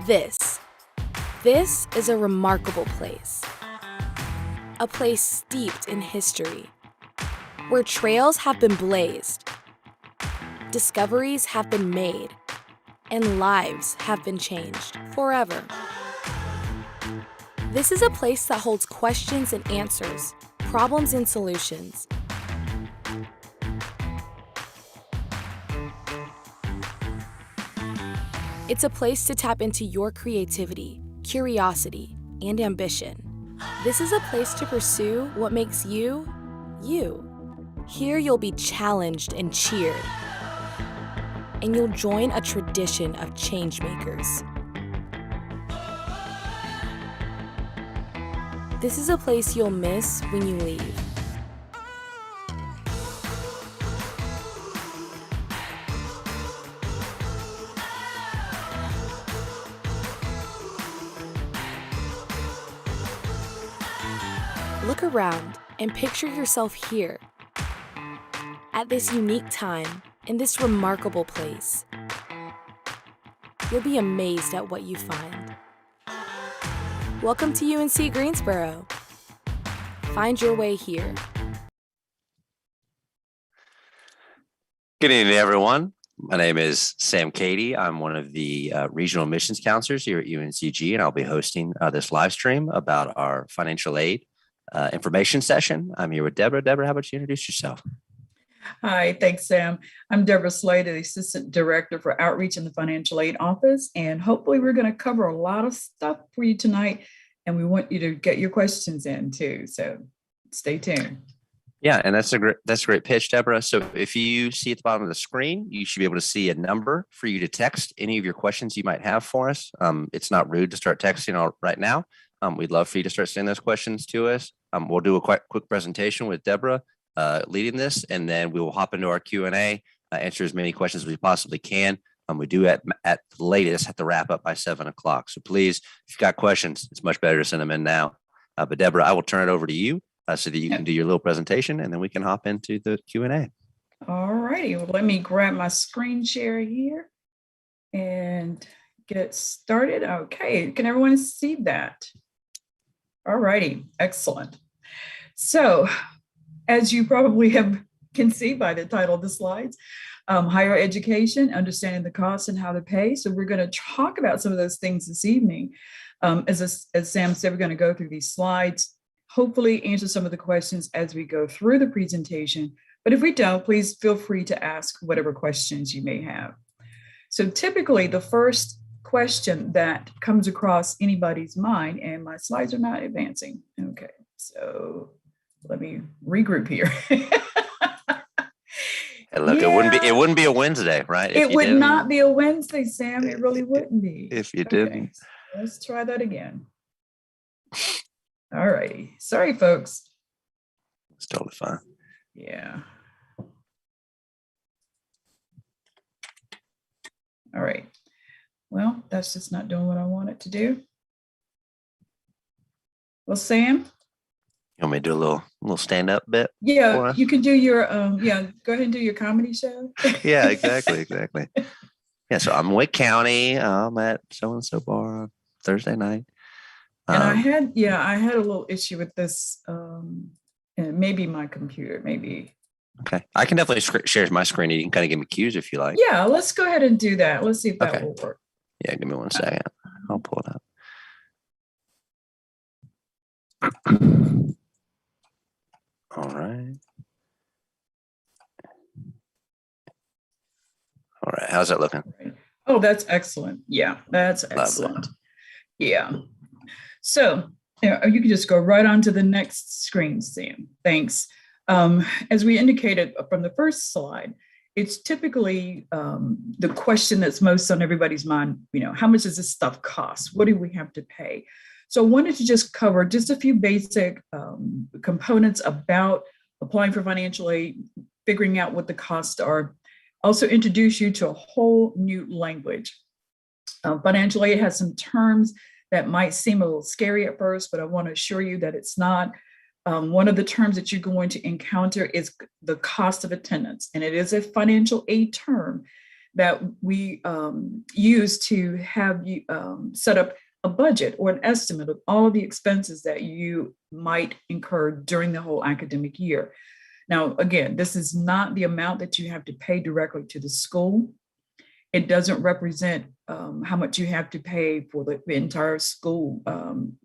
This. This is a remarkable place. A place steeped in history, where trails have been blazed, discoveries have been made, and lives have been changed forever. This is a place that holds questions and answers, problems and solutions. It's a place to tap into your creativity, curiosity, and ambition. This is a place to pursue what makes you, you. Here you'll be challenged and cheered, and you'll join a tradition of changemakers. This is a place you'll miss when you leave. Look around and picture yourself here, at this unique time, in this remarkable place. You'll be amazed at what you find. Welcome to UNC Greensboro. Find your way here. Good evening, everyone. My name is Sam Cady. I'm one of the regional admissions counselors here at UNCG, and I'll be hosting this live stream about our financial aid information session. I'm here with Deborah. Deborah, how about you introduce yourself? Hi, thanks, Sam. I'm Deborah Slade, the Assistant Director for Outreach in the Financial Aid Office, and hopefully we're going to cover a lot of stuff for you tonight, and we want you to get your questions in too, so stay tuned. Yeah, and that's a great pitch, Deborah. So if you see at the bottom of the screen, you should be able to see a number for you to text any of your questions you might have for us. It's not rude to start texting right now. We'd love for you to start sending those questions to us. We'll do a quick presentation with Deborah leading this, and then we will hop into our Q&A, answer as many questions as we possibly can. We do at the latest have to wrap up by 7 o'clock. So please, if you've got questions, it's much better to send them in now. But Deborah, I will turn it over to you so that you can do your little presentation, and then we can hop into the Q&A. All righty. Well, let me grab my screen share here and get started. Okay. Can everyone see that? All righty. Excellent. So, as you probably can see by the title of the slides, higher education, understanding the costs and how to pay. So we're going to talk about some of those things this evening. As Sam said, we're going to go through these slides, hopefully answer some of the questions as we go through the presentation. But if we don't, please feel free to ask whatever questions you may have. So typically the first question that comes across anybody's mind, and my slides are not advancing. Okay, so let me regroup here. And look, it wouldn't be a Wednesday, right? It would not be a Wednesday, Sam. It really wouldn't be. If you didn't. So let's try that again. All righty. Sorry, folks. It's totally fine. Yeah. All right. Well, that's just not doing what I want it to do. Well, Sam? You want me to do a little stand-up bit? Yeah, you can do your, go ahead and do your comedy show. Yeah, exactly. Yeah, so I'm in Wake County. I'm at so-and-so bar on Thursday night. And I had a little issue with this, and maybe my computer, maybe. Okay, I can definitely share my screen. You can kind of give me cues if you like. Yeah, let's go ahead and do that. Let's see if that will work. Yeah, give me 1 second. I'll pull it up. All right. How's that looking? Oh, that's excellent. Yeah, that's excellent. Lovely. Yeah. So you can just go right on to the next screen, Sam. Thanks. As we indicated from the first slide, it's typically the question that's most on everybody's mind, how much does this stuff cost? What do we have to pay? So I wanted to just cover just a few basic components about applying for financial aid, figuring out what the costs are, also introduce you to a whole new language. Financial aid has some terms that might seem a little scary at first, but I want to assure you that it's not. One of the terms that you're going to encounter is the cost of attendance, and it is a financial aid term that we use to have you set up a budget or an estimate of all of the expenses that you might incur during the whole academic year. Now, again, this is not the amount that you have to pay directly to the school. It doesn't represent how much you have to pay for the entire school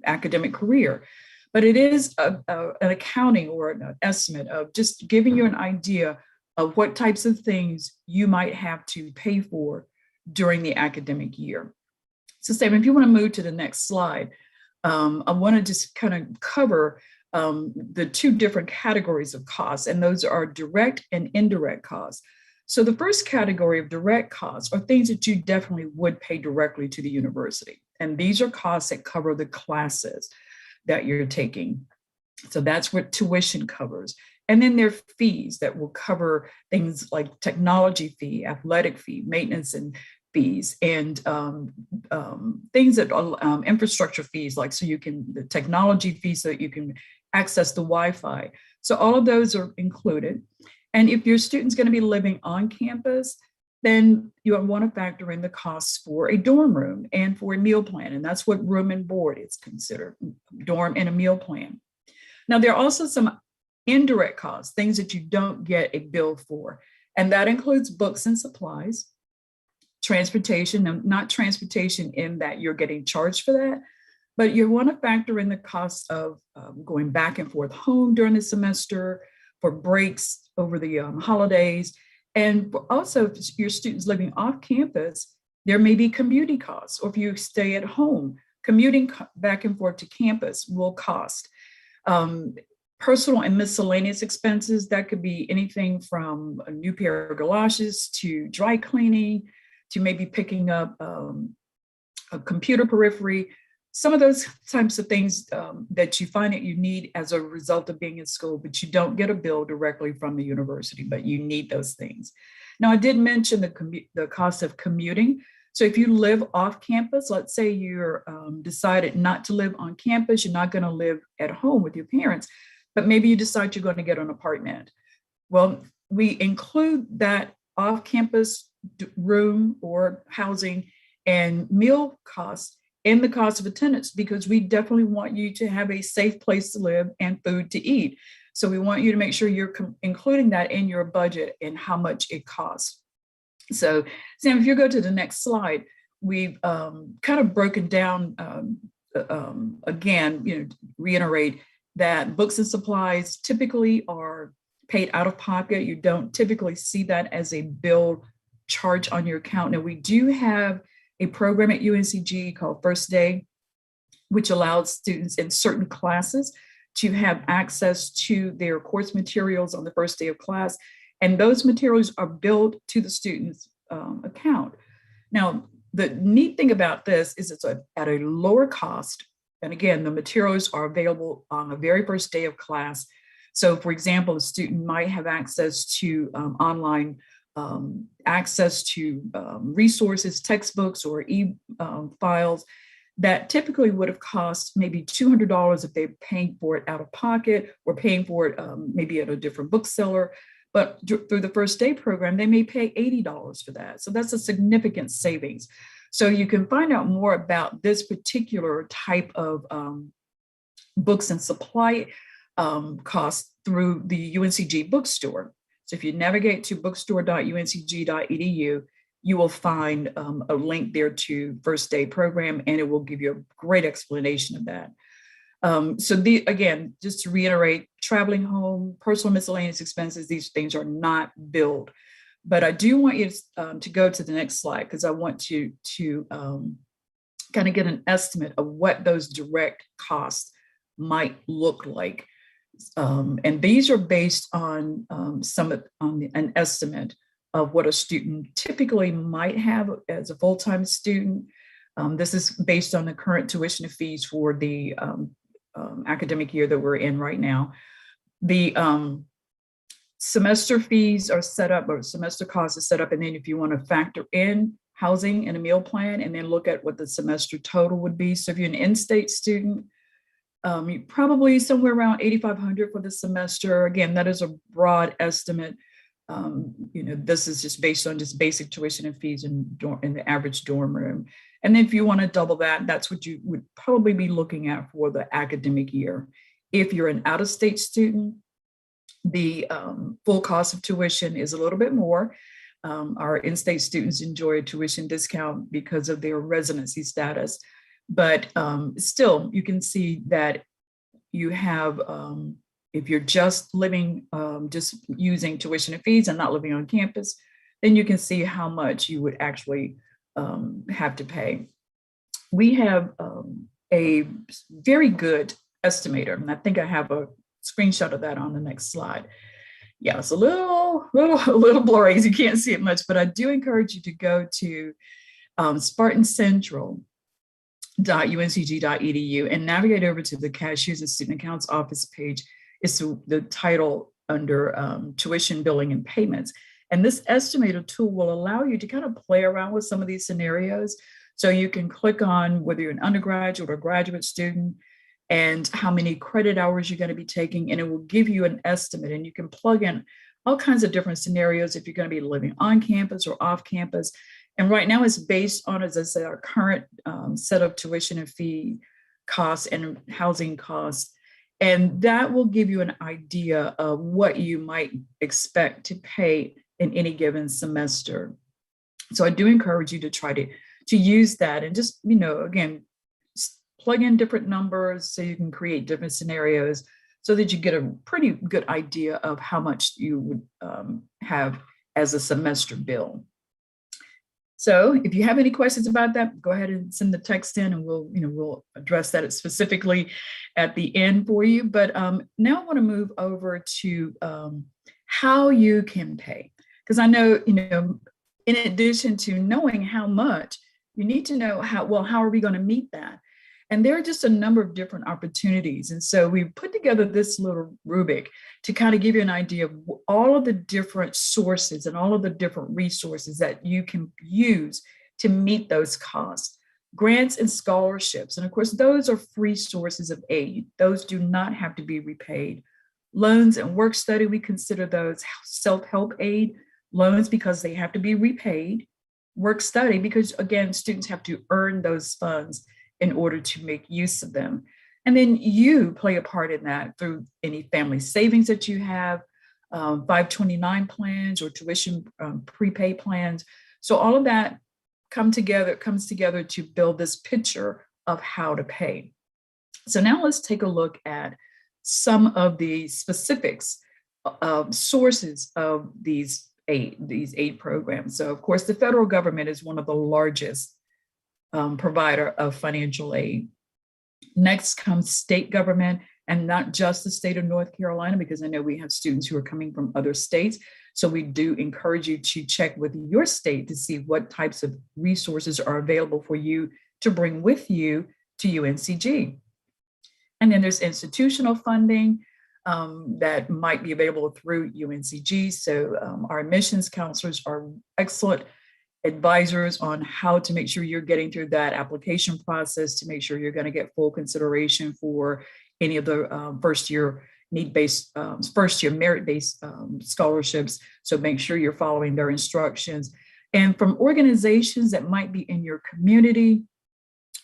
academic career, but it is an accounting or an estimate of just giving you an idea of what types of things you might have to pay for during the academic year. So Sam, if you want to move to the next slide, I want to just kind of cover the two different categories of costs, and those are direct and indirect costs. So the first category of direct costs are things that you definitely would pay directly to the university. And these are costs that cover the classes that you're taking. So that's what tuition covers. And then there are fees that will cover things like technology fee, athletic fee, maintenance and fees, and things that infrastructure fees, like the technology fees so that you can access the Wi-Fi. So all of those are included. And if your student's going to be living on campus, then you want to factor in the costs for a dorm room and for a meal plan. And that's what room and board is considered, dorm and a meal plan. Now, there are also some indirect costs, things that you don't get a bill for. And that includes books and supplies, transportation, not transportation in that you're getting charged for that, but you want to factor in the cost of going back and forth home during the semester, for breaks over the holidays. And also, if your students living off campus, there may be commuting costs, or if you stay at home, commuting back and forth to campus will cost. Personal and miscellaneous expenses, that could be anything from a new pair of galoshes to dry cleaning, to maybe picking up a computer periphery. Some of those types of things that you find that you need as a result of being in school, but you don't get a bill directly from the university, but you need those things. Now, I did mention the cost of commuting. So if you live off campus, let's say you're decided not to live on campus, you're not going to live at home with your parents, but maybe you decide you're going to get an apartment. Well, we include that off-campus room or housing and meal costs in the cost of attendance, because we definitely want you to have a safe place to live and food to eat. So we want you to make sure you're including that in your budget and how much it costs. So Sam, if you go to the next slide, we've kind of broken down, again, reiterate that books and supplies typically are paid out of pocket. You don't typically see that as a bill charge on your account. Now, we do have a program at UNCG called First Day, which allows students in certain classes to have access to their course materials on the first day of class. And those materials are billed to the student's account. Now, the neat thing about this is it's at a lower cost. And again, the materials are available on the very first day of class. So for example, a student might have access to online access to resources, textbooks, or files that typically would have cost maybe $200 if they're paying for it out of pocket, or paying for it maybe at a different bookseller. But through the First Day program, they may pay $80 for that. So that's a significant savings. So you can find out more about this particular type of books and supply costs through the UNCG bookstore. So if you navigate to bookstore.uncg.edu, you will find a link there to First Day program, and it will give you a great explanation of that. Again, just to reiterate, traveling home, personal miscellaneous expenses, these things are not billed. But I do want you to go to the next slide, because I want you to kind of get an estimate of what those direct costs might look like. And these are based on an estimate of what a student typically might have as a full-time student. This is based on the current tuition and fees for the academic year that we're in right now. The semester fees are set up, or semester costs are set up, and then if you want to factor in housing and a meal plan, and then look at what the semester total would be. So if you're an in-state student, you probably somewhere around $8,500 for the semester. Again, that is a broad estimate. This is just based on just basic tuition and fees in the average dorm room. And then if you want to double that, that's what you would probably be looking at for the academic year. If you're an out-of-state student, the full cost of tuition is a little bit more. Our in-state students enjoy a tuition discount because of their residency status. But still, you can see that you have, if you're just living, just using tuition and fees and not living on campus, then you can see how much you would actually have to pay. We have a very good estimator, and I think I have a screenshot of that on the next slide. Yeah, it's a little blurry as you can't see it much, but I do encourage you to go to spartancentral.uncg.edu and navigate over to the Cashiers and Student Accounts Office page. It's the title under tuition, billing, and payments. And this estimator tool will allow you to kind of play around with some of these scenarios. So you can click on whether you're an undergraduate or graduate student and how many credit hours you're going to be taking, and it will give you an estimate. And you can plug in all kinds of different scenarios if you're going to be living on campus or off campus. And right now it's based on, as I said, our current set of tuition and fee costs and housing costs. And that will give you an idea of what you might expect to pay in any given semester. So I do encourage you to try to use that and just, again, plug in different numbers so you can create different scenarios so that you get a pretty good idea of how much you would have as a semester bill. So if you have any questions about that, go ahead and send the text in and we'll address that specifically at the end for you. But now I want to move over to how you can pay. Because I know, in addition to knowing how much, you need to know how are we going to meet that? And there are just a number of different opportunities. And so we put together this little rubric to kind of give you an idea of all of the different sources and all of the different resources that you can use to meet those costs. Grants and scholarships. And of course, those are free sources of aid. Those do not have to be repaid. Loans and work study, we consider those self-help aid loans because they have to be repaid. Work study, because again, students have to earn those funds in order to make use of them. And then you play a part in that through any family savings that you have, 529 plans or tuition prepay plans. So all of that comes together to build this picture of how to pay. So now let's take a look at some of the specifics of sources of these aid programs. So of course, the federal government is one of the largest provider of financial aid. Next comes state government, and not just the state of North Carolina, because I know we have students who are coming from other states. So we do encourage you to check with your state to see what types of resources are available for you to bring with you to UNCG. And then there's institutional funding that might be available through UNCG. So our admissions counselors are excellent advisors on how to make sure you're getting through that application process to make sure you're going to get full consideration for any of the first year merit-based scholarships. So make sure you're following their instructions. And from organizations that might be in your community,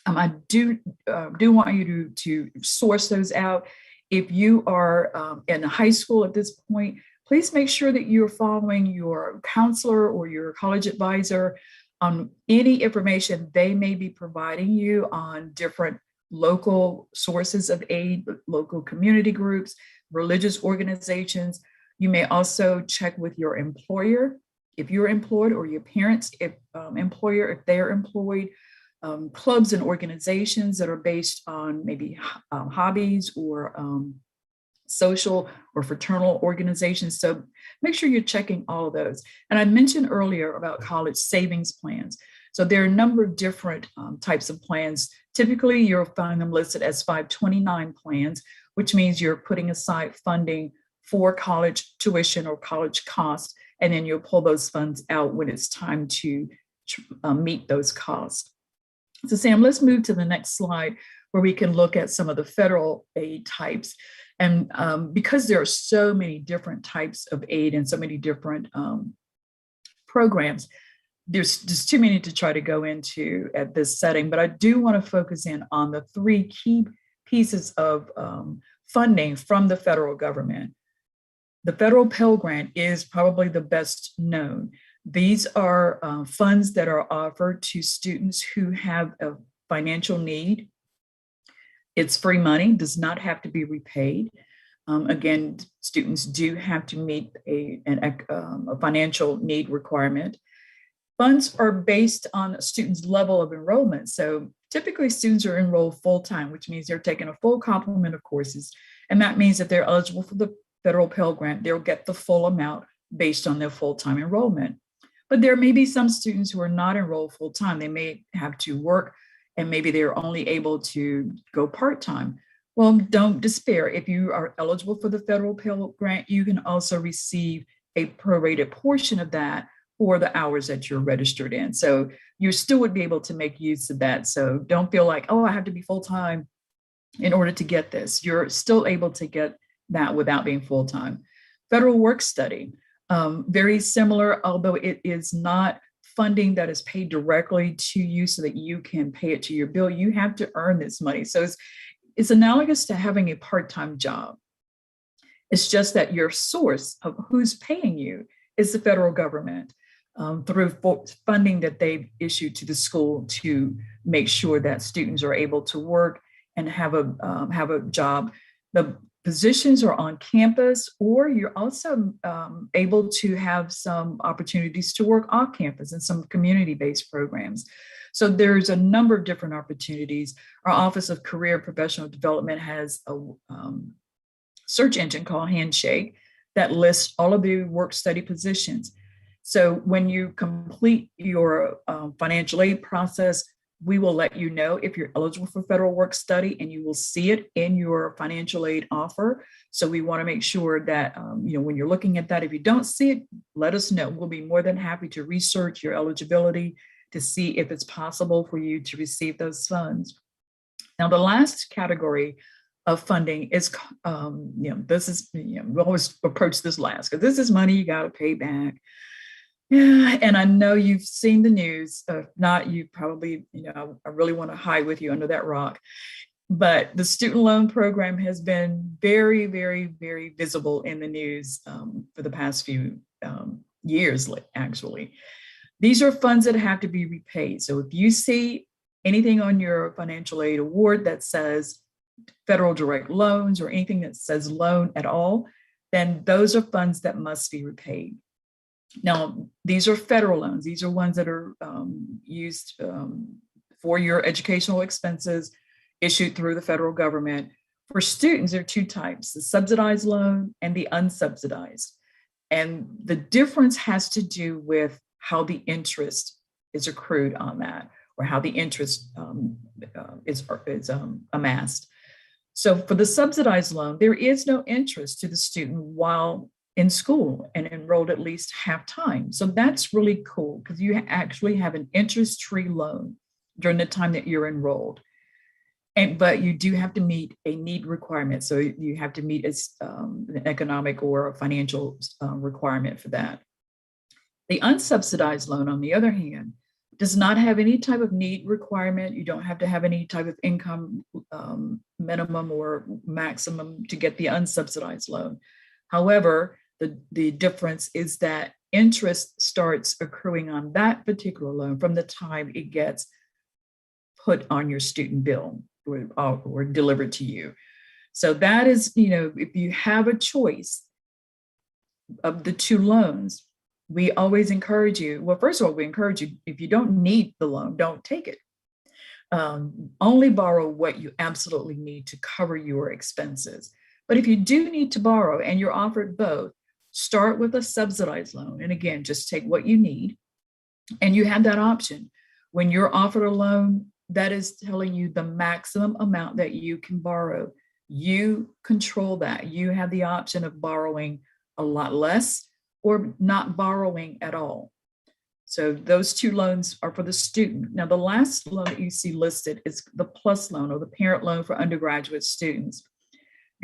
I do want you to source those out. If you are in high school at this point, please make sure that you're following your counselor or your college advisor on any information they may be providing you on different local sources of aid, local community groups, religious organizations. You may also check with your employer, if you're employed, or your parents' employer, if they're employed, clubs and organizations that are based on maybe hobbies or social or fraternal organizations. So make sure you're checking all of those. And I mentioned earlier about college savings plans. So there are a number of different types of plans. Typically, you'll find them listed as 529 plans, which means you're putting aside funding for college tuition or college costs, and then you'll pull those funds out when it's time to meet those costs. So Sam, let's move to the next slide where we can look at some of the federal aid types. And because there are so many different types of aid and so many different programs, there's just too many to try to go into at this setting. But I do want to focus in on the three key pieces of funding from the federal government. The federal Pell Grant is probably the best known. These are funds that are offered to students who have a financial need. It's free money, does not have to be repaid. Again, students do have to meet a financial need requirement. Funds are based on a student's level of enrollment. So typically students are enrolled full-time, which means they're taking a full complement of courses. And that means that they're eligible for the federal Pell Grant, they'll get the full amount based on their full-time enrollment. But there may be some students who are not enrolled full-time. They may have to work and maybe they're only able to go part-time. Well, don't despair. If you are eligible for the federal Pell Grant, you can also receive a prorated portion of that for the hours that you're registered in. So you still would be able to make use of that. So don't feel like, oh, I have to be full-time in order to get this. You're still able to get that without being full-time. Federal work study, very similar, although it is not funding that is paid directly to you so that you can pay it to your bill. You have to earn this money. So it's analogous to having a part-time job. It's just that your source of who's paying you is the federal government through funding that they've issued to the school to make sure that students are able to work and have a job. The positions are on campus, or you're also able to have some opportunities to work off campus in some community-based programs. So there's a number of different opportunities. Our Office of Career and Professional Development has a search engine called Handshake that lists all of the work study positions. So when you complete your financial aid process, we will let you know if you're eligible for federal work study, and you will see it in your financial aid offer. So we want to make sure that, when you're looking at that, if you don't see it, let us know. We'll be more than happy to research your eligibility to see if it's possible for you to receive those funds. Now, the last category of funding is, this is, we always approach this last because this is money you got to pay back. Yeah, and I know you've seen the news. If not, you probably, I really want to hide with you under that rock. But the student loan program has been very, very, very visible in the news for the past few years, actually. These are funds that have to be repaid. So if you see anything on your financial aid award that says federal direct loans or anything that says loan at all, then those are funds that must be repaid. Now, these are federal loans. These are ones that are used for your educational expenses issued through the federal government. For students, there are two types, the subsidized loan and the unsubsidized. And the difference has to do with how the interest is accrued on that, or how the interest is amassed. So for the subsidized loan, there is no interest to the student while in school and enrolled at least half time. So that's really cool because you actually have an interest-free loan during the time that you're enrolled. But you do have to meet a need requirement. So you have to meet an economic or a financial requirement for that. The unsubsidized loan, on the other hand, does not have any type of need requirement. You don't have to have any type of income minimum or maximum to get the unsubsidized loan. However, the difference is that interest starts accruing on that particular loan from the time it gets put on your student bill or delivered to you. So that is, if you have a choice of the two loans, we always encourage you. Well, first of all, we encourage you, if you don't need the loan, don't take it. Only borrow what you absolutely need to cover your expenses. But if you do need to borrow and you're offered both, start with a subsidized loan. And again, just take what you need. And you have that option. When you're offered a loan, that is telling you the maximum amount that you can borrow. You control that. You have the option of borrowing a lot less or not borrowing at all. So those two loans are for the student. Now, the last loan that you see listed is the PLUS loan, or the parent loan for undergraduate students.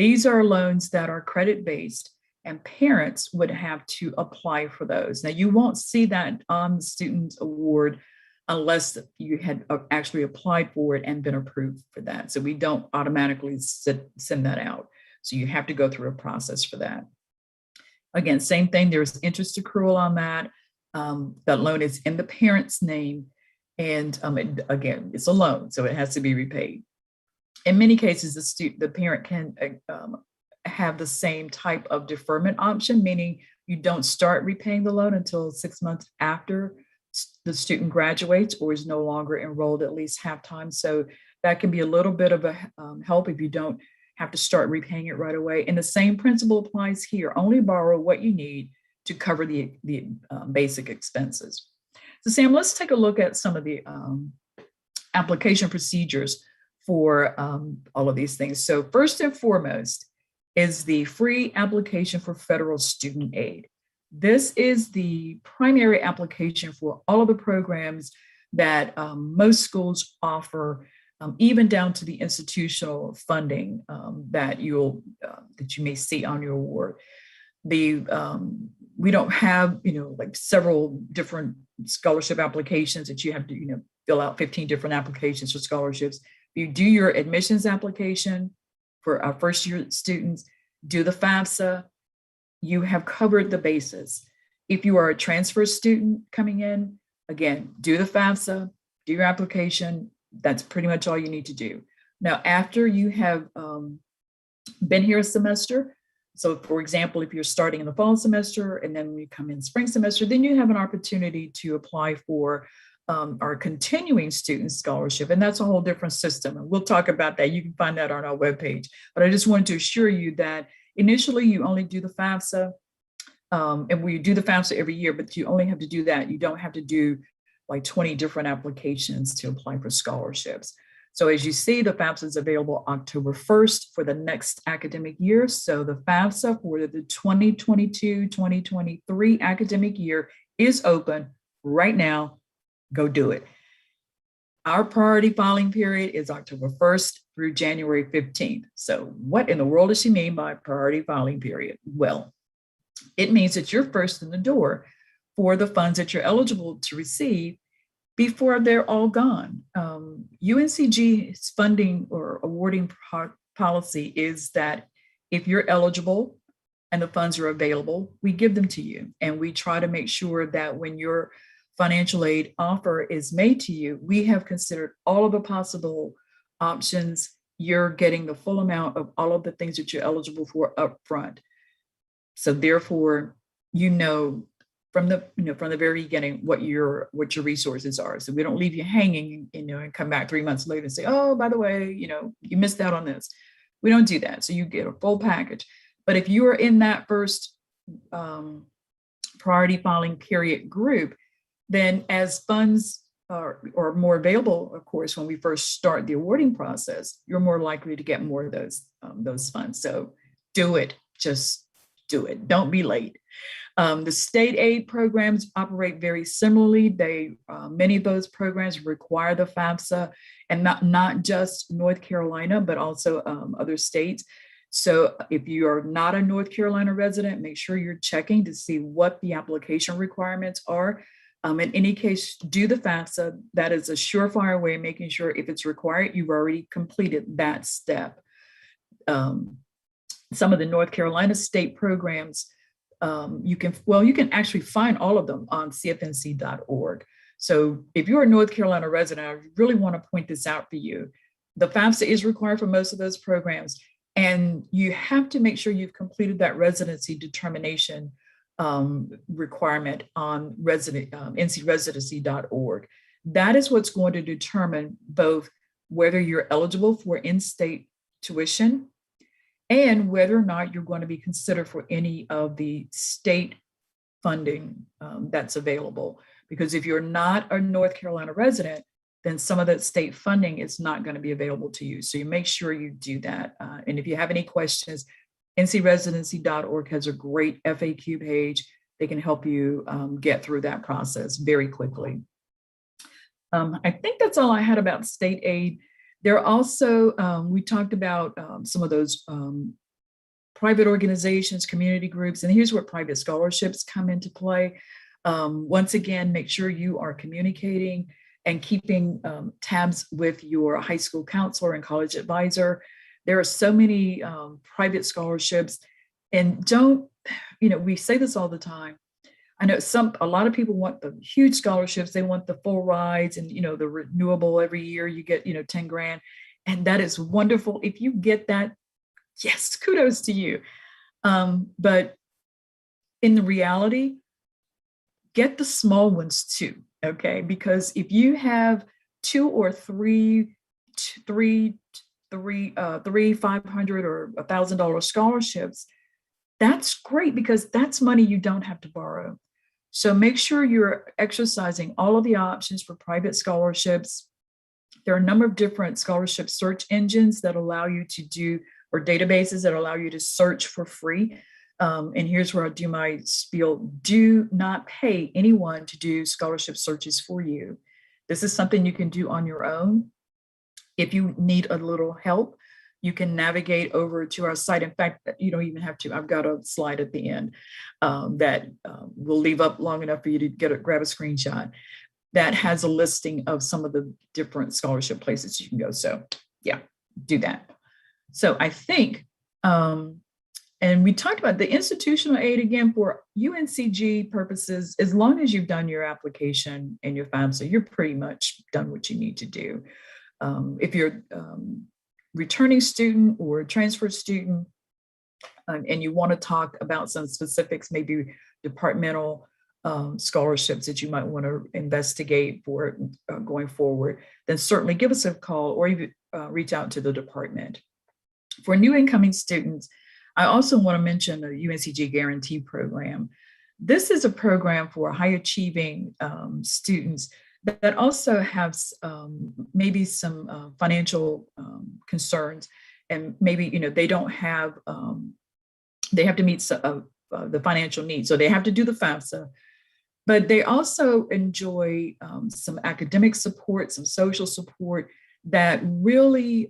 These are loans that are credit-based, and parents would have to apply for those. Now, you won't see that on the student award unless you had actually applied for it and been approved for that. So we don't automatically send that out. So you have to go through a process for that. Again, same thing, there's interest accrual on that. That loan is in the parent's name. And again, it's a loan, so it has to be repaid. In many cases, the parent can have the same type of deferment option, meaning you don't start repaying the loan until 6 months after the student graduates or is no longer enrolled at least half time. So that can be a little bit of a help if you don't have to start repaying it right away. And the same principle applies here. Only borrow what you need to cover the basic expenses. So Sam, let's take a look at some of the application procedures for all of these things. So first and foremost is the free application for federal student aid. This is the primary application for all of the programs that most schools offer, even down to the institutional funding that you may see on your award. We don't have, like several different scholarship applications that you have to, fill out 15 different applications for scholarships. You do your admissions application for our first year students, do the FAFSA, you have covered the bases. If you are a transfer student coming in, again, do the FAFSA, do your application. That's pretty much all you need to do. Now, after you have been here a semester, so for example, if you're starting in the fall semester and then when you come in spring semester, then you have an opportunity to apply for our continuing student scholarship. And that's a whole different system. And we'll talk about that. You can find that on our webpage. But I just wanted to assure you that initially you only do the FAFSA. And we do the FAFSA every year, but you only have to do that. You don't have to do like 20 different applications to apply for scholarships. So as you see, the FAFSA is available October 1st for the next academic year. So the FAFSA for the 2022-2023 academic year is open right now. Go do it. Our priority filing period is October 1st through January 15th. So what in the world does she mean by priority filing period? Well, it means that you're first in the door for the funds that you're eligible to receive before they're all gone. UNCG's funding or awarding policy is that if you're eligible and the funds are available, we give them to you. And we try to make sure that when your financial aid offer is made to you, we have considered all of the possible options. You're getting the full amount of all of the things that you're eligible for up front. So therefore, from the very beginning what your resources are. So we don't leave you hanging, and come back 3 months later and say, oh, by the way, you missed out on this. We don't do that. So you get a full package. But if you are in that first priority filing period group, then as funds are more available, of course, when we first start the awarding process, you're more likely to get more of those funds. So do it. Just do it. Don't be late. The state aid programs operate very similarly. Many of those programs require the FAFSA, and not just North Carolina, but also other states. So if you are not a North Carolina resident, make sure you're checking to see what the application requirements are. In any case, do the FAFSA. That is a surefire way of making sure if it's required, you've already completed that step. Some of the North Carolina state programs, you can actually find all of them on cfnc.org. So if you're a North Carolina resident, I really want to point this out for you. The FAFSA is required for most of those programs, and you have to make sure you've completed that residency determination requirement on ncresidency.org. That is what's going to determine both whether you're eligible for in-state tuition and whether or not you're going to be considered for any of the state funding that's available. Because if you're not a North Carolina resident, then some of that state funding is not going to be available to you. So you make sure you do that. And if you have any questions, ncresidency.org has a great FAQ page. They can help you get through that process very quickly. I think that's all I had about state aid. There are also, we talked about some of those private organizations, community groups, and here's where private scholarships come into play. Once again, make sure you are communicating and keeping tabs with your high school counselor and college advisor. There are so many private scholarships, and don't, we say this all the time. I know a lot of people want the huge scholarships. They want the full rides and, the renewable every year you get, 10 grand. And that is wonderful. If you get that, yes, kudos to you. But in the reality, get the small ones too, okay? Because if you have two or three $500 or $1,000 scholarships, that's great because that's money you don't have to borrow. So make sure you're exercising all of the options for private scholarships. There are a number of different scholarship search engines that allow you to do, or databases that allow you to search for free. And here's where I do my spiel. Do not pay anyone to do scholarship searches for you. This is something you can do on your own. If you need a little help, you can navigate over to our site. In fact, you don't even have to. I've got a slide at the end that we'll leave up long enough for you to grab a screenshot that has a listing of some of the different scholarship places you can go. So yeah, do that. So I think, and we talked about the institutional aid again for UNCG purposes. As long as you've done your application and your FAFSA, you're pretty much done what you need to do. If you're returning student or transfer student, and you want to talk about some specifics, maybe departmental scholarships that you might want to investigate for going forward, then certainly give us a call or even reach out to the department. For new incoming students, I also want to mention the UNCG Guarantee Program. This is a program for high achieving students that also have maybe some financial concerns, and maybe they don't have, they have to meet the financial needs, so they have to do the FAFSA, but they also enjoy some academic support, some social support that really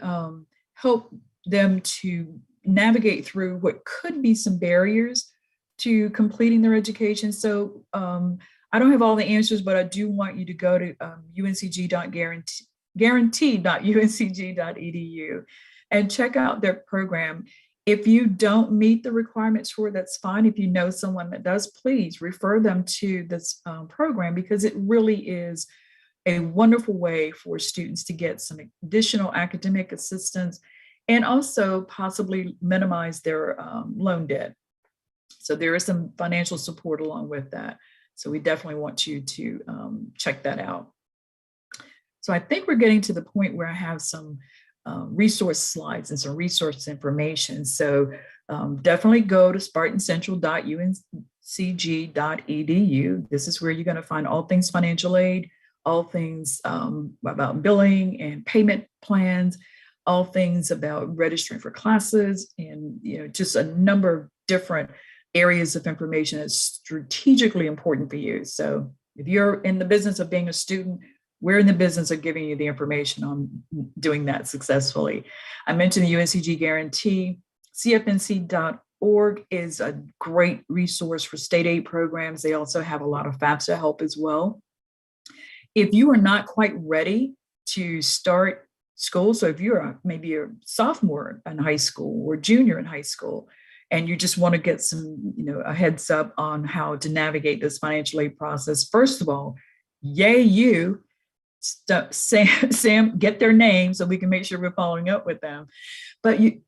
help them to navigate through what could be some barriers to completing their education. So I don't have all the answers, but I do want you to go to guarantee.uncg.edu and check out their program. If you don't meet the requirements for it, that's fine. If you know someone that does, please refer them to this program, because it really is a wonderful way for students to get some additional academic assistance and also possibly minimize their loan debt. So there is some financial support along with that. So we definitely want you to check that out. So I think we're getting to the point where I have some resource slides and some resource information. So definitely go to spartancentral.uncg.edu. This is where you're going to find all things financial aid, all things about billing and payment plans, all things about registering for classes, and just a number of different areas of information that's strategically important for you. So if you're in the business of being a student, we're in the business of giving you the information on doing that successfully. I mentioned the UNCG Guarantee. CFNC.org is a great resource for state aid programs. They also have a lot of FAFSA help as well. If you are not quite ready to start school, so if you're maybe a sophomore in high school or junior in high school, and you just want to get some, a heads up on how to navigate this financial aid process, first of all, yay you, Sam, get their name so we can make sure we're following up with them. But you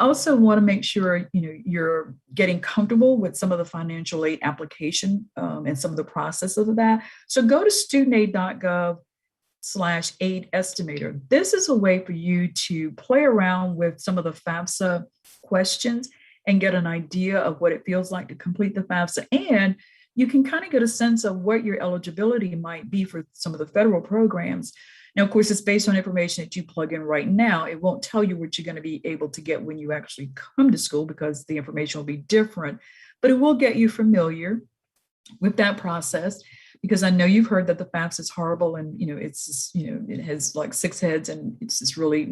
also want to make sure you're getting comfortable with some of the financial aid application and some of the process of that. So go to studentaid.gov/aid estimator. This is a way for you to play around with some of the FAFSA questions and get an idea of what it feels like to complete the FAFSA. And you can kind of get a sense of what your eligibility might be for some of the federal programs. Now, of course, it's based on information that you plug in right now. It won't tell you what you're going to be able to get when you actually come to school, because the information will be different, but it will get you familiar with that process. because I know you've heard that the FAFSA is horrible and, it's just, it has like 6 heads and it's just really,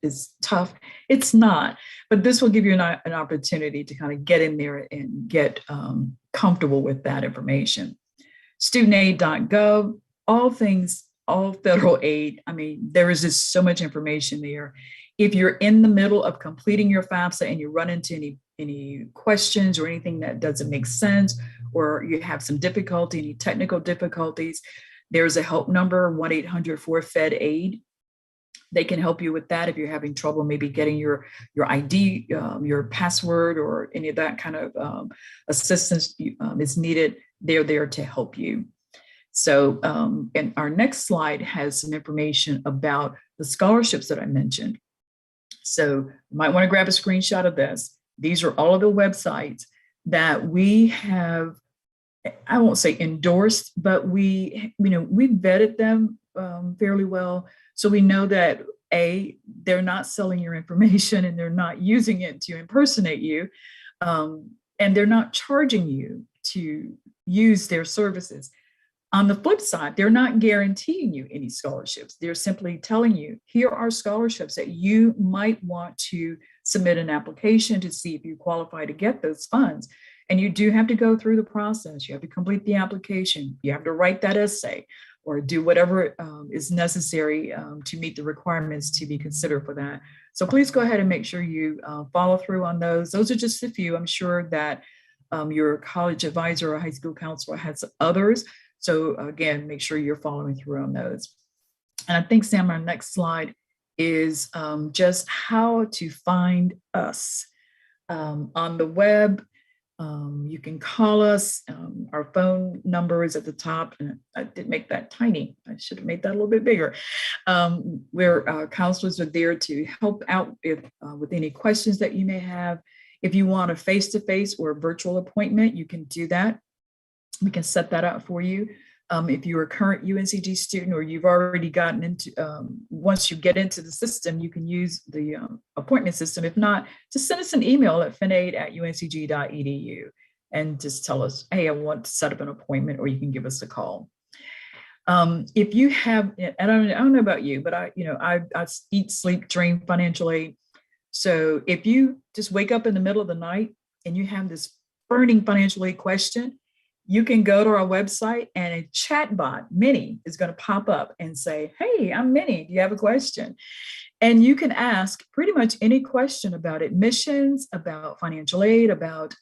it's tough. It's not, but this will give you an opportunity to kind of get in there and get comfortable with that information. Studentaid.gov, all federal aid. I mean, there is just so much information there. If you're in the middle of completing your FAFSA and you run into any questions or anything that doesn't make sense, or you have some difficulty, any technical difficulties, there's a help number, 1-800-4FED-AID. They can help you with that if you're having trouble maybe getting your ID, your password, or any of that kind of assistance is needed. They're there to help you. So, and our next slide has some information about the scholarships that I mentioned. So you might want to grab a screenshot of this. These are all of the websites that we have, I won't say endorsed, but we vetted them fairly well. So we know that they're not selling your information and they're not using it to impersonate you. And they're not charging you to use their services. On the flip side, they're not guaranteeing you any scholarships. They're simply telling you, here are scholarships that you might want to submit an application to see if you qualify to get those funds. And you do have to go through the process. You have to complete the application. You have to write that essay or do whatever is necessary to meet the requirements to be considered for that. So please go ahead and make sure you follow through on those. Those are just a few. I'm sure that your college advisor or high school counselor has others. So again, make sure you're following through on those. And I think, Sam, our next slide is just how to find us on the web. You can call us. Our phone number is at the top. And I did make that tiny. I should have made that a little bit bigger. Where counselors are there to help out with any questions that you may have. If you want a face-to-face or a virtual appointment, you can do that. We can set that up for you. If you're a current UNCG student or you've already gotten into, once you get into the system, you can use the appointment system. If not, just send us an email at finaid@uncg.edu and just tell us, hey, I want to set up an appointment, or you can give us a call. If you have, and I don't know about you, but I eat, sleep, dream financial aid. So if you just wake up in the middle of the night and you have this burning financial aid question, you can go to our website and a chat bot, Minnie, is going to pop up and say, hey, I'm Minnie. Do you have a question? And you can ask pretty much any question about admissions, about financial aid, about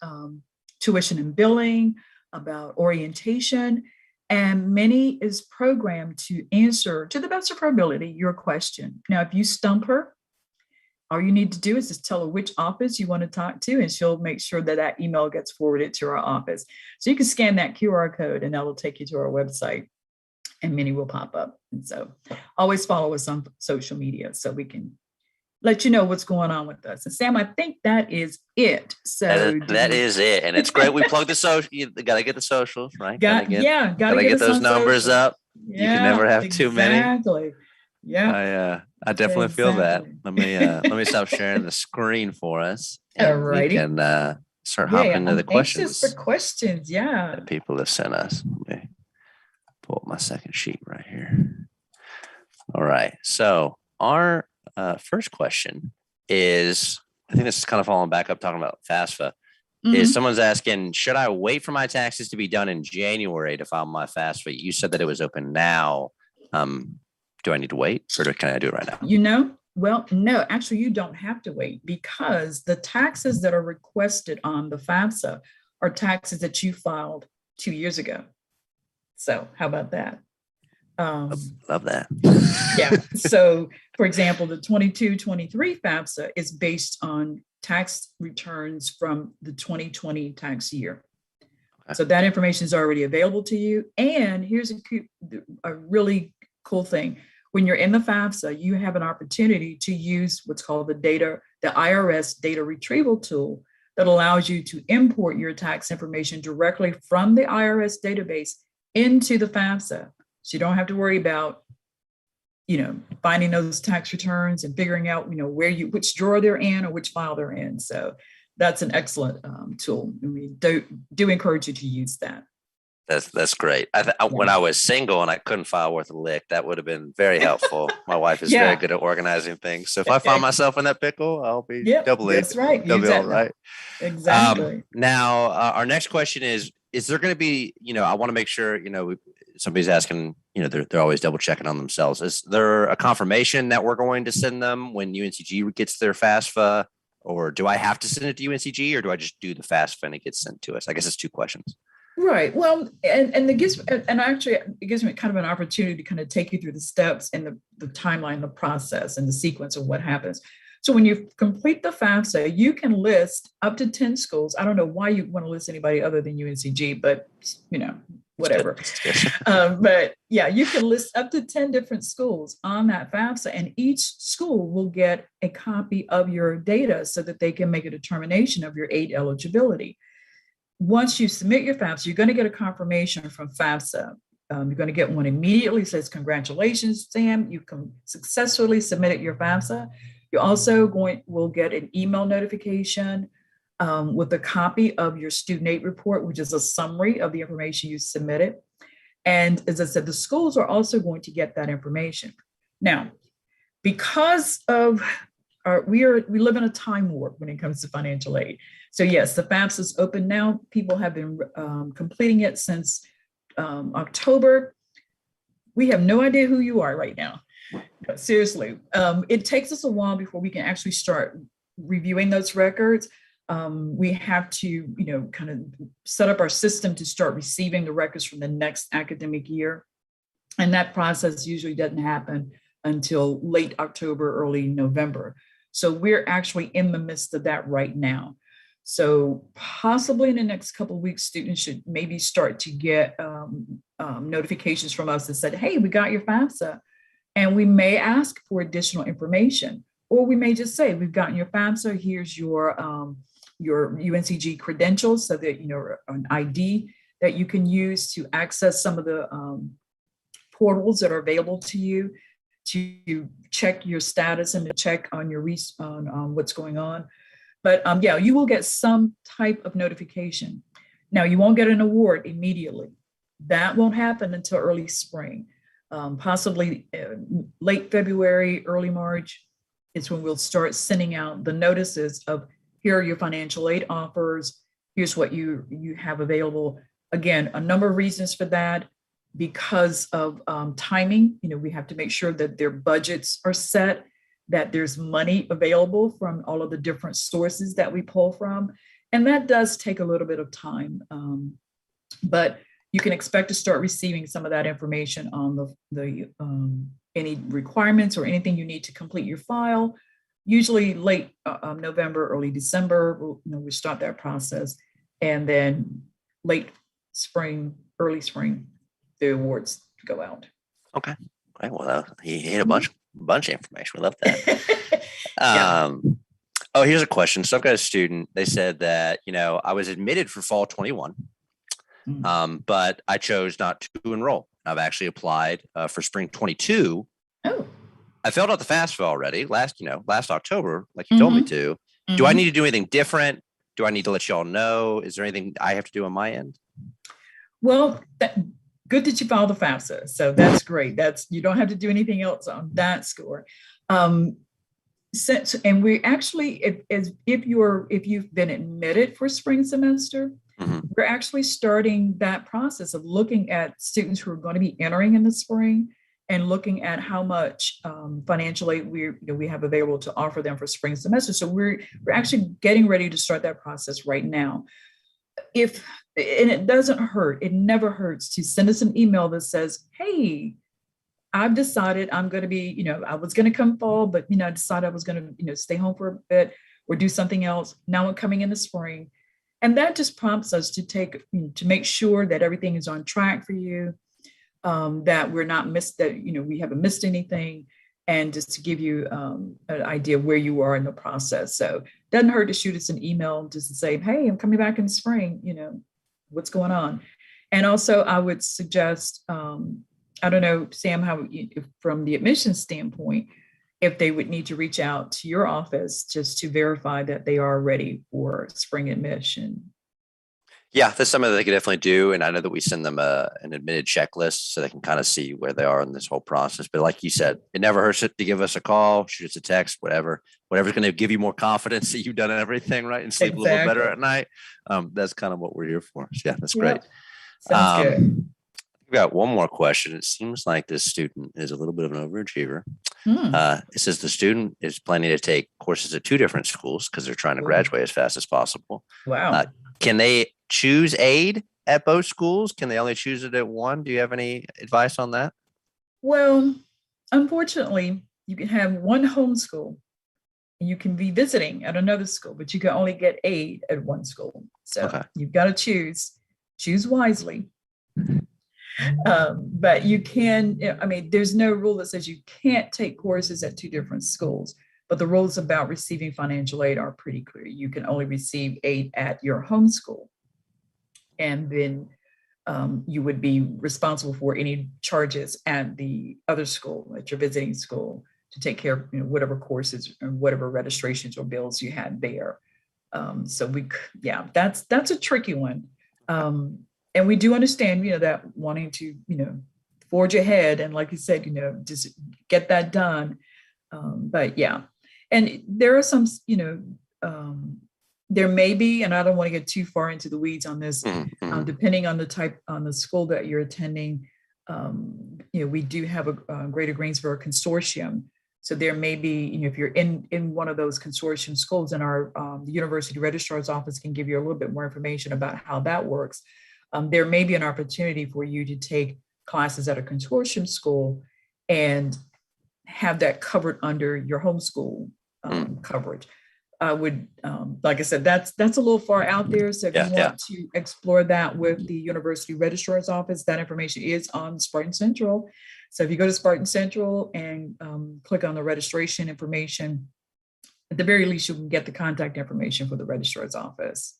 tuition and billing, about orientation. And Minnie is programmed to answer, to the best of her ability, your question. Now, if you stump her, all you need to do is just tell her which office you want to talk to, and she'll make sure that that email gets forwarded to our office. So you can scan that QR code and that'll take you to our website, and Minnie will pop up. And so always follow us on social media so we can let you know what's going on with us. And Sam, I think that is it. So that is it. And it's great. We plug the social. You got to get the socials, right? Gotta get those numbers social. up. Yeah, you can never have too many. Exactly. Yeah. I definitely feel that. Let me stop sharing the screen for us. All righty. We can start hopping into the questions. For questions, yeah. That people have sent us. Let me pull up my second sheet right here. All right. So our first question is, I think this is kind of following back up talking about FAFSA. Is someone's asking, should I wait for my taxes to be done in January to file my FAFSA? You said that it was open now. Do I need to wait, or can I do it right now? Well, no, actually, you don't have to wait, because the taxes that are requested on the FAFSA are taxes that you filed 2 years ago. So how about that? Love that. Yeah. So, for example, the 22-23 FAFSA is based on tax returns from the 2020 tax year. Okay. So that information is already available to you. And here's a really cool thing. When you're in the FAFSA, you have an opportunity to use what's called the IRS data retrieval tool that allows you to import your tax information directly from the IRS database into the FAFSA. So you don't have to worry about, finding those tax returns and figuring out, which drawer they're in or which file they're in. So that's an excellent tool. And we do encourage you to use that. That's great. When Yeah. I was single and I couldn't file worth a lick, that would have been very helpful. My wife is very Yeah. good at organizing things. So if I find myself in that pickle, I'll be Yep, that's right. Use doubly all that. right. Exactly. Now, our next question is there going to be, I want to make sure, somebody's asking, they're always double checking on themselves. Is there a confirmation that we're going to send them when UNCG gets their FAFSA? Or do I have to send it to UNCG, or do I just do the FAFSA and it gets sent to us? I guess it's two questions. Right. Well, and it gives, and actually it gives me kind of an opportunity to kind of take you through the steps and the timeline, the process and the sequence of what happens. So when you complete the FAFSA, you can list up to 10 schools. I don't know why you want to list anybody other than UNCG, but whatever. But yeah, you can list up to 10 different schools on that FAFSA, and each school will get a copy of your data so that they can make a determination of your aid eligibility. Once you submit your FAFSA, you're going to get a confirmation from FAFSA. You're going to get one immediately. It says, congratulations, Sam, you can successfully submitted your FAFSA. You also will get an email notification with a copy of your student aid report, which is a summary of the information you submitted. And as I said, the schools are also going to get that information. Now, because of we live in a time warp when it comes to financial aid. So yes, the FAFSA is open now. People have been completing it since October. We have no idea who you are right now. But seriously, it takes us a while before we can actually start reviewing those records. We have to, kind of set up our system to start receiving the records from the next academic year. And that process usually doesn't happen until late October, early November. So we're actually in the midst of that right now. So possibly in the next couple of weeks, students should maybe start to get notifications from us that said, hey, we got your FAFSA. And we may ask for additional information, or we may just say, we've gotten your FAFSA, here's your UNCG credentials, so that, an ID that you can use to access some of the portals that are available to you to check your status and to check on your on what's going on. But yeah, you will get some type of notification. Now, you won't get an award immediately. That won't happen until early spring. Possibly late February, early March is when we'll start sending out the notices of, here are your financial aid offers. Here's what you have available. Again, a number of reasons for that. Because of timing, we have to make sure that their budgets are set, that there's money available from all of the different sources that we pull from. And that does take a little bit of time. But you can expect to start receiving some of that information on the any requirements or anything you need to complete your file. Usually late November, early December, we start that process, and then late spring, early spring, the awards go out. Okay. Well, he had a bunch of information. We love that. Yeah. Oh, here's a question. So I've got a student. They said that I was admitted for fall 21. But I chose not to enroll. I've actually applied for spring 22. Oh. I filled out the FAFSA already last October, like you told me to. Do I need to do anything different? Do I need to let y'all know? Is there anything I have to do on my end? Well, good that you filed the FAFSA. So that's great. You don't have to do anything else on that score. And we actually, if you've been admitted for spring semester, we're actually starting that process of looking at students who are going to be entering in the spring and looking at how much financial aid we have available to offer them for spring semester. So we're actually getting ready to start that process right now. And it doesn't hurt, it never hurts to send us an email that says, hey, I've decided I'm going to be, I was going to come fall, but, I decided I was going to, stay home for a bit or do something else. Now I'm coming in the spring. And that just prompts us to make sure that everything is on track for you, that we're not we haven't missed anything, and just to give you an idea of where you are in the process. So it doesn't hurt to shoot us an email just to say, hey, I'm coming back in the spring, what's going on? And also I would suggest, I don't know, Sam, how from the admissions standpoint, if they would need to reach out to your office just to verify that they are ready for spring admission. Yeah, that's something that they can definitely do. And I know that we send them an admitted checklist so they can kind of see where they are in this whole process. But like you said, it never hurts to give us a call, shoot us a text, whatever's going to give you more confidence that you've done everything right and sleep a little better Exactly. at night. That's kind of what we're here for. So yeah, that's great. Yep. Sounds good. We got one more question. It seems like this student is a little bit of an overachiever. Hmm. It says the student is planning to take courses at two different schools because they're trying to Ooh. graduate as fast as possible. Wow. Can they choose aid at both schools? Can they only choose it at one? Do you have any advice on that? Well, unfortunately, you can have one homeschool and you can be visiting at another school, but you can only get aid at one school. So Okay. you've got to choose wisely. But you can, I mean, there's no rule that says you can't take courses at two different schools, but the rules about receiving financial aid are pretty clear. You can only receive aid at your home school. And then you would be responsible for any charges at the other school, at your visiting school, to take care of whatever courses and whatever registrations or bills you had there. Yeah, that's a tricky one. And we do understand, that wanting to, forge ahead and, like you said, just get that done. But yeah, and there are some, there may be, and I don't want to get too far into the weeds on this, depending on the school that you're attending. We do have a Greater Greensboro Consortium. So there may be, if you're in one of those consortium schools, and the University Registrar's Office can give you a little bit more information about how that works. There may be an opportunity for you to take classes at a consortium school and have that covered under your homeschool coverage. I would, like I said, that's a little far out there. So if you want to explore that with the University Registrar's Office, that information is on Spartan Central. So if you go to Spartan Central and click on the registration information, at the very least, you can get the contact information for the Registrar's Office.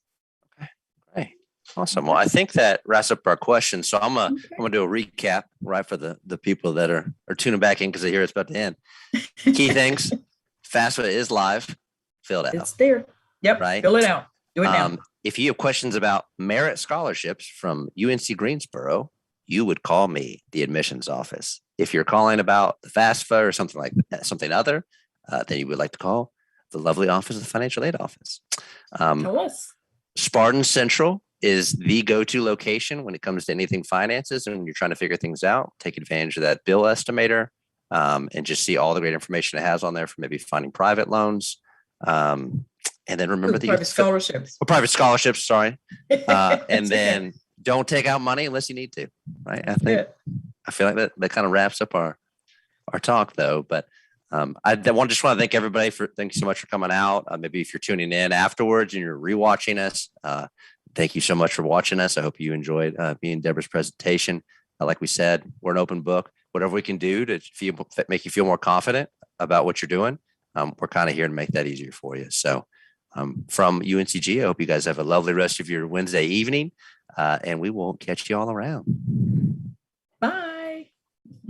Okay, great. Awesome. Well, I think that wraps up our questions. So I'm gonna do a recap, right, for the people that are tuning back in because they hear it's about to end. Key things: FAFSA is live. Fill it out. It's there. Yep. Right. Fill it out. Do it now. If you have questions about merit scholarships from UNC Greensboro, you would call me, the admissions office. If you're calling about the FAFSA or something like that, something other, then you would like to call the lovely office of the financial aid office. Tell us. Spartan Central is the go-to location when it comes to anything finances, and when you're trying to figure things out. Take advantage of that bill estimator and just see all the great information it has on there for maybe finding private loans. And then remember the private scholarships. Private scholarships, sorry. And then don't take out money unless you need to, right? I feel like that kind of wraps up our talk though. But I just want to thank everybody thank you so much for coming out. Maybe if you're tuning in afterwards and you're rewatching us, thank you so much for watching us. I hope you enjoyed me and Deborah's presentation. Like we said, we're an open book. Whatever we can do to make you feel more confident about what you're doing, we're kind of here to make that easier for you. So from UNCG, I hope you guys have a lovely rest of your Wednesday evening, and we will catch you all around. Bye.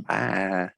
Bye.